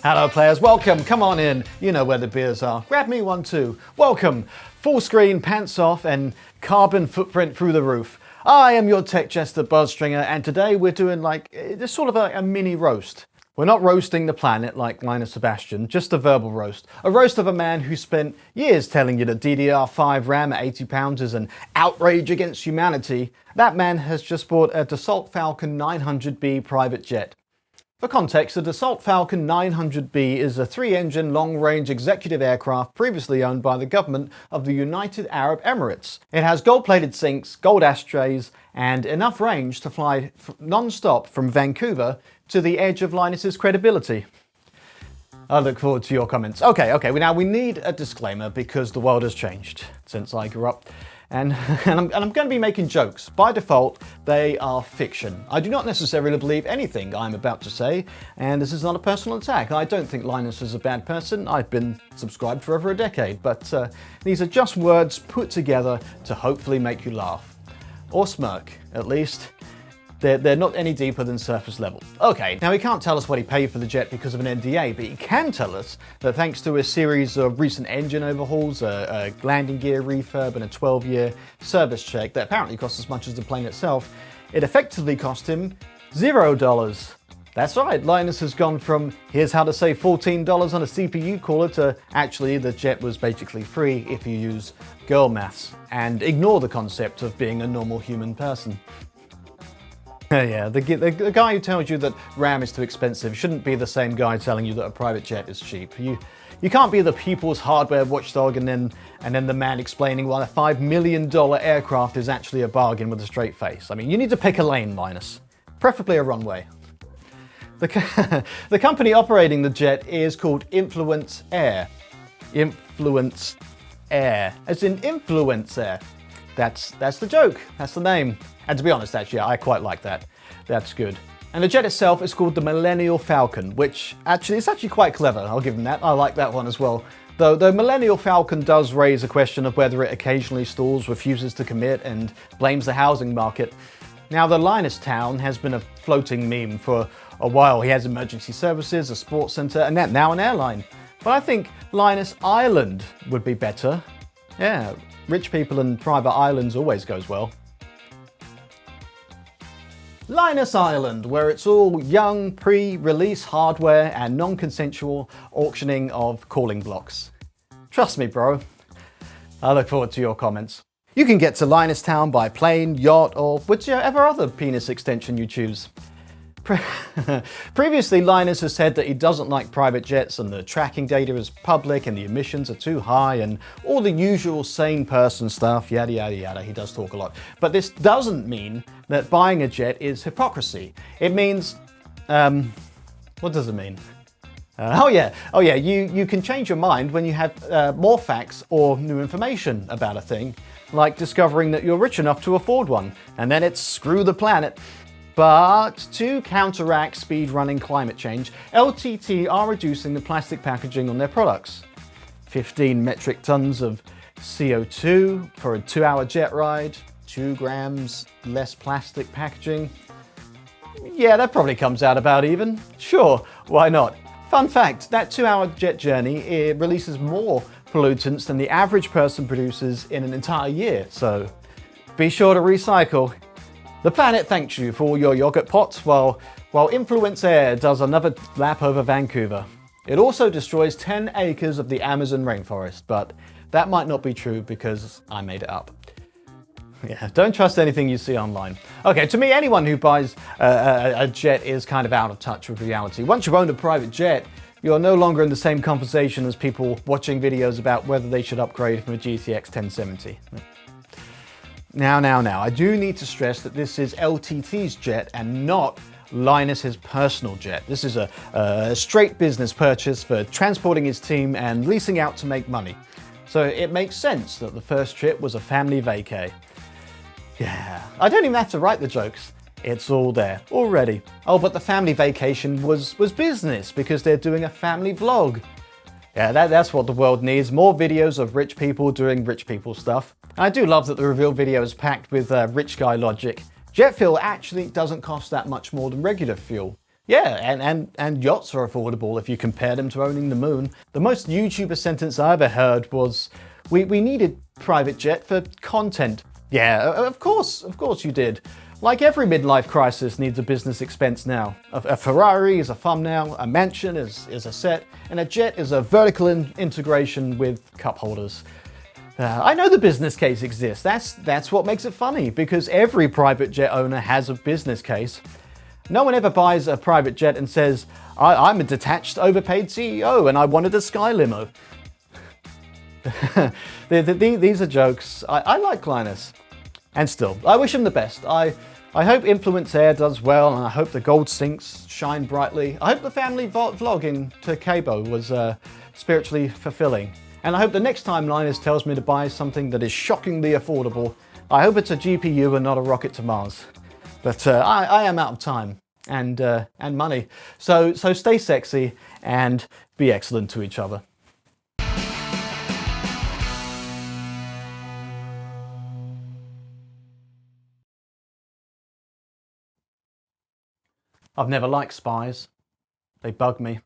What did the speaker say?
Hello players, welcome, come on in. You know where the beers are. Grab me one too. Welcome. Full screen, pants off, and carbon footprint through the roof. I am your tech jester Buzzstringer, and today we're doing this sort of a mini roast. We're not roasting the planet like Linus Sebastian, just a verbal roast. A roast of a man who spent years telling you that DDR5 RAM at 80 pounds is an outrage against humanity. That man has just bought a Dassault Falcon 900B private jet. For context, the Dassault Falcon 900B is a 3-engine long-range executive aircraft previously owned by the government of the United Arab Emirates. It has gold-plated sinks, gold ashtrays, and enough range to fly non-stop from Vancouver to the edge of Linus's credibility. I look forward to your comments. Okay, now we need a disclaimer because the world has changed since I grew up. And I'm going to be making jokes. By default, they are fiction. I do not necessarily believe anything I'm about to say, and this is not a personal attack. I don't think Linus is a bad person. I've been subscribed for over a decade, but these are just words put together to hopefully make you laugh. Or smirk, at least. They're not any deeper than surface level. Okay, now he can't tell us what he paid for the jet because of an NDA, but he can tell us that thanks to a series of recent engine overhauls, a landing gear refurb, and a 12-year service check that apparently costs as much as the plane itself, it effectively cost him $0. That's right, Linus has gone from here's how to save $14 on a CPU cooler to actually the jet was basically free if you use girl maths and ignore the concept of being a normal human person. Yeah, the guy who tells you that RAM is too expensive shouldn't be the same guy telling you that a private jet is cheap. You can't be the people's hardware watchdog and then the man explaining why a $5 million aircraft is actually a bargain with a straight face. I mean, you need to pick a lane, Linus. Preferably a runway. The company operating the jet is called Influence Air. Influence Air, as in Influence Air. That's the joke, that's the name. And to be honest, actually, I quite like that. That's good. And the jet itself is called the Millennial Falcon, which it's actually quite clever, I'll give them that. I like that one as well. Though the Millennial Falcon does raise a question of whether it occasionally stalls, refuses to commit, and blames the housing market. Now, the Linus Town has been a floating meme for a while. He has emergency services, a sports center, and now an airline. But I think Linus Island would be better. Yeah, rich people and private islands always goes well. Linus Island, where it's all young, pre-release hardware and non-consensual auctioning of calling blocks. Trust me, bro. I look forward to your comments. You can get to Linus Town by plane, yacht, or whichever other penis extension you choose. Previously, Linus has said that he doesn't like private jets and the tracking data is public and the emissions are too high and all the usual sane person stuff, yada yada yada. He does talk a lot. But this doesn't mean that buying a jet is hypocrisy. It means, what does it mean? You can change your mind when you have more facts or new information about a thing, like discovering that you're rich enough to afford one, and then it's screw the planet. But to counteract speed-running climate change, LTT are reducing the plastic packaging on their products. 15 metric tons of CO2 for a 2-hour jet ride, 2 grams less plastic packaging. Yeah, that probably comes out about even. Sure, why not? Fun fact, that 2-hour jet journey, it releases more pollutants than the average person produces in an entire year, so be sure to recycle. The planet thanks you for all your yogurt pots while Influence Air does another lap over Vancouver. It also destroys 10 acres of the Amazon rainforest, but that might not be true because I made it up. Yeah, don't trust anything you see online. Okay, to me, anyone who buys a jet is kind of out of touch with reality. Once you've owned a private jet, you're no longer in the same conversation as people watching videos about whether they should upgrade from a GTX 1070. Now, I do need to stress that this is LTT's jet and not Linus's personal jet. This is a straight business purchase for transporting his team and leasing out to make money. So it makes sense that the first trip was a family vacay. Yeah, I don't even have to write the jokes. It's all there already. Oh, but the family vacation was business because they're doing a family vlog. Yeah, that's what the world needs. More videos of rich people doing rich people stuff. I do love that the reveal video is packed with rich guy logic. Jet fuel actually doesn't cost that much more than regular fuel. Yeah, and yachts are affordable if you compare them to owning the moon. The most YouTuber sentence I ever heard was, we needed private jet for content. Yeah, of course you did. Like every midlife crisis needs a business expense now. A Ferrari is a thumbnail, a mansion is a set, and a jet is a vertical integration with cup holders. I know the business case exists. That's what makes it funny, because every private jet owner has a business case. No one ever buys a private jet and says, I'm a detached, overpaid CEO and I wanted a sky limo. These are jokes. I like Linus. And still, I wish him the best. I hope Influence Air does well, and I hope the gold sinks shine brightly. I hope the family vlog in Cabo was spiritually fulfilling. And I hope the next time Linus tells me to buy something that is shockingly affordable, I hope it's a GPU and not a rocket to Mars. But I am out of time and money. So stay sexy and be excellent to each other. I've never liked spies. They bug me.